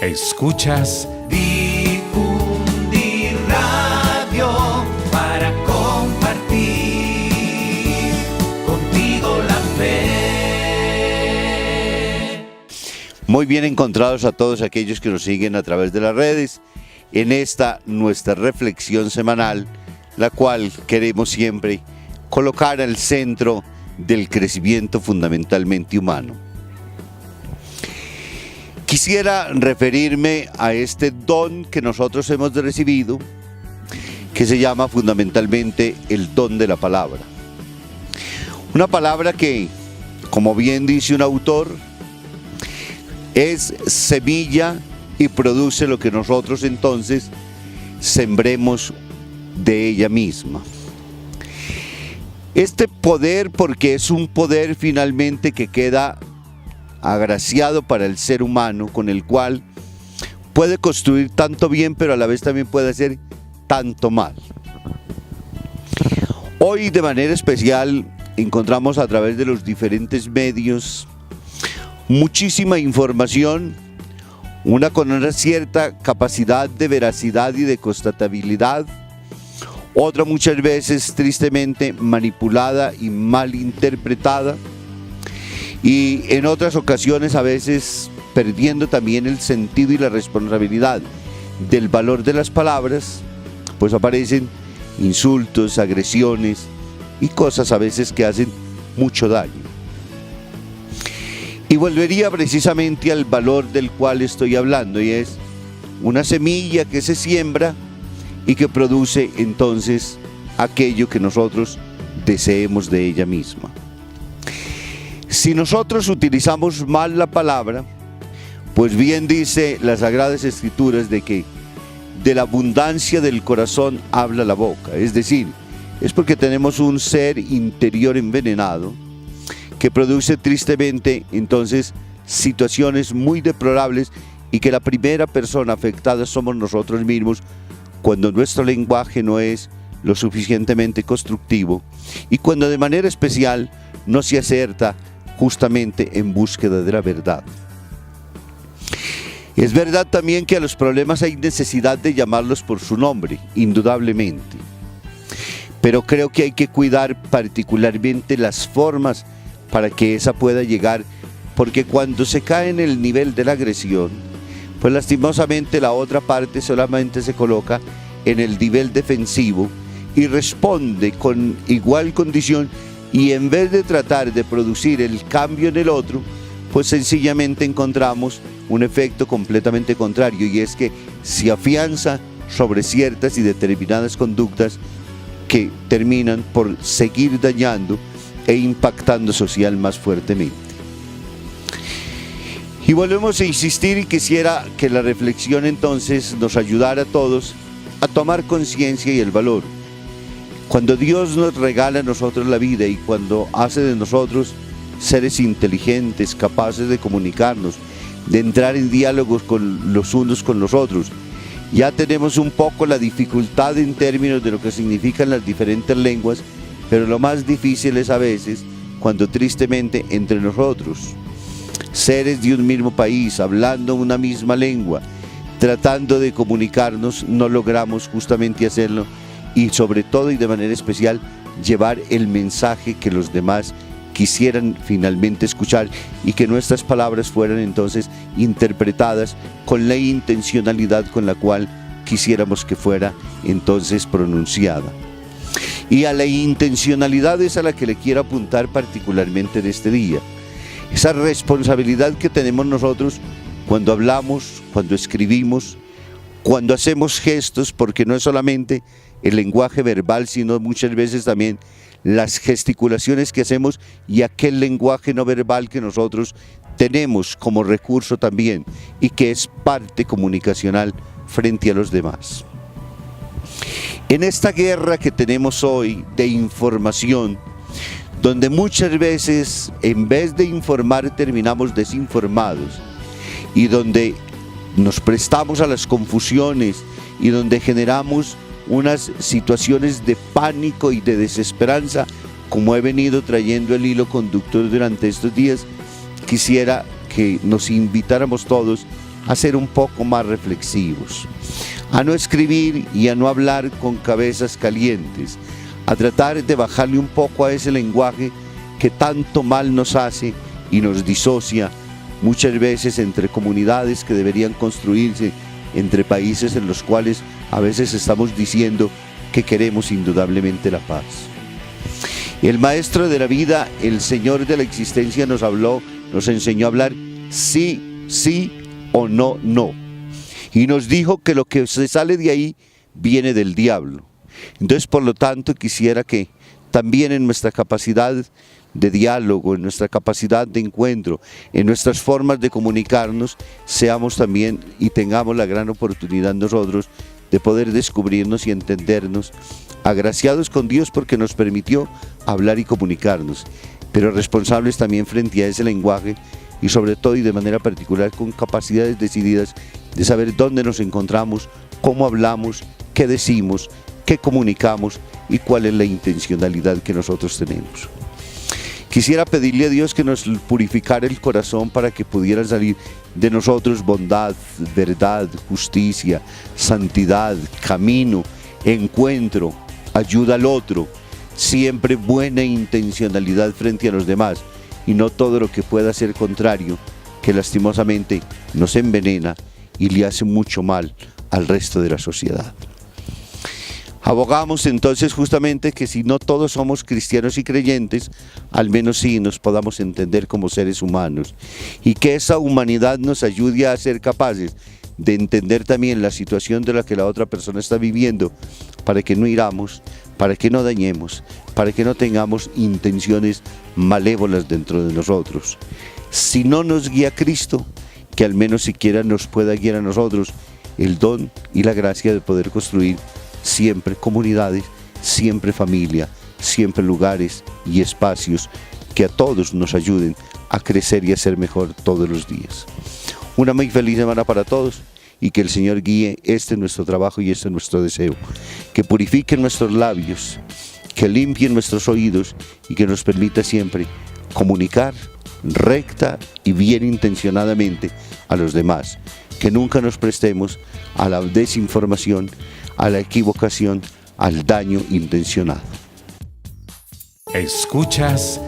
Escuchas Difundir Radio para compartir contigo la fe. Muy bien encontrados a todos aquellos que nos siguen a través de las redes en esta nuestra reflexión semanal, la cual queremos siempre colocar al centro del crecimiento fundamentalmente humano. Quisiera referirme a este don que nosotros hemos recibido, que se llama fundamentalmente el don de la palabra. Una palabra que, como bien dice un autor, es semilla y produce lo que nosotros entonces sembremos de ella misma. Este poder, porque es un poder finalmente que queda agraciado para el ser humano, con el cual puede construir tanto bien, pero a la vez también puede hacer tanto mal. Hoy de manera especial encontramos a través de los diferentes medios muchísima información, una con una cierta capacidad de veracidad y de constatabilidad, otra muchas veces tristemente manipulada y mal interpretada, y en otras ocasiones a veces perdiendo también el sentido y la responsabilidad del valor de las palabras, pues aparecen insultos, agresiones y cosas a veces que hacen mucho daño. Y volvería precisamente al valor del cual estoy hablando, y es una semilla que se siembra y que produce entonces aquello que nosotros deseemos de ella misma. Si nosotros utilizamos mal la palabra, pues bien dice las Sagradas Escrituras de que de la abundancia del corazón habla la boca. Es decir, es porque tenemos un ser interior envenenado que produce tristemente entonces situaciones muy deplorables, y que la primera persona afectada somos nosotros mismos cuando nuestro lenguaje no es lo suficientemente constructivo y cuando de manera especial no se acerta justamente en búsqueda de la verdad. Es verdad también que a los problemas hay necesidad de llamarlos por su nombre, indudablemente. Pero creo que hay que cuidar particularmente las formas para que esa pueda llegar, porque cuando se cae en el nivel de la agresión, pues lastimosamente la otra parte solamente se coloca en el nivel defensivo y responde con igual condición, y en vez de tratar de producir el cambio en el otro, pues sencillamente encontramos un efecto completamente contrario, y es que se afianza sobre ciertas y determinadas conductas que terminan por seguir dañando e impactando social más fuertemente. Y volvemos a insistir, y quisiera que la reflexión entonces nos ayudara a todos a tomar conciencia y el valor. Cuando Dios nos regala a nosotros la vida y cuando hace de nosotros seres inteligentes, capaces de comunicarnos, de entrar en diálogos con los unos con los otros, ya tenemos un poco la dificultad en términos de lo que significan las diferentes lenguas, pero lo más difícil es a veces cuando tristemente entre nosotros, seres de un mismo país, hablando una misma lengua, tratando de comunicarnos, no logramos justamente hacerlo, y sobre todo y de manera especial llevar el mensaje que los demás quisieran finalmente escuchar, y que nuestras palabras fueran entonces interpretadas con la intencionalidad con la cual quisiéramos que fuera entonces pronunciada. Y a la intencionalidad es a la que le quiero apuntar particularmente en este día. Esa responsabilidad que tenemos nosotros cuando hablamos, cuando escribimos, cuando hacemos gestos, porque no es solamente el lenguaje verbal, sino muchas veces también las gesticulaciones que hacemos y aquel lenguaje no verbal que nosotros tenemos como recurso también y que es parte comunicacional frente a los demás. En esta guerra que tenemos hoy de información, donde muchas veces en vez de informar terminamos desinformados, y donde nos prestamos a las confusiones y donde generamos unas situaciones de pánico y de desesperanza, como he venido trayendo el hilo conductor durante estos días, quisiera que nos invitáramos todos a ser un poco más reflexivos, a no escribir y a no hablar con cabezas calientes, a tratar de bajarle un poco a ese lenguaje que tanto mal nos hace y nos disocia muchas veces entre comunidades que deberían construirse entre países en los cuales a veces estamos diciendo que queremos indudablemente la paz. El maestro de la vida, el Señor de la existencia, nos enseñó a hablar sí, sí o no, no. Y nos dijo que lo que se sale de ahí viene del diablo. Entonces, por lo tanto, quisiera que también en nuestra capacidad de diálogo, en nuestra capacidad de encuentro, en nuestras formas de comunicarnos, seamos también y tengamos la gran oportunidad nosotros de poder descubrirnos y entendernos, agraciados con Dios porque nos permitió hablar y comunicarnos, pero responsables también frente a ese lenguaje y sobre todo y de manera particular con capacidades decididas de saber dónde nos encontramos, cómo hablamos, qué decimos, qué comunicamos y cuál es la intencionalidad que nosotros tenemos. Quisiera pedirle a Dios que nos purificara el corazón para que pudiera salir de nosotros bondad, verdad, justicia, santidad, camino, encuentro, ayuda al otro, siempre buena intencionalidad frente a los demás y no todo lo que pueda ser contrario, que lastimosamente nos envenena y le hace mucho mal al resto de la sociedad. Abogamos entonces justamente que si no todos somos cristianos y creyentes, al menos sí nos podamos entender como seres humanos y que esa humanidad nos ayude a ser capaces de entender también la situación de la que la otra persona está viviendo para que no hiramos, para que no dañemos, para que no tengamos intenciones malévolas dentro de nosotros. Si no nos guía Cristo, que al menos siquiera nos pueda guiar a nosotros el don y la gracia de poder construir siempre comunidades, siempre familia, siempre lugares y espacios que a todos nos ayuden a crecer y a ser mejor todos los días. Una muy feliz semana para todos y que el Señor guíe nuestro trabajo y nuestro deseo, que purifique nuestros labios, que limpie nuestros oídos y que nos permita siempre comunicar recta y bien intencionadamente a los demás, que nunca nos prestemos a la desinformación, a la equivocación, al daño intencionado. Escuchas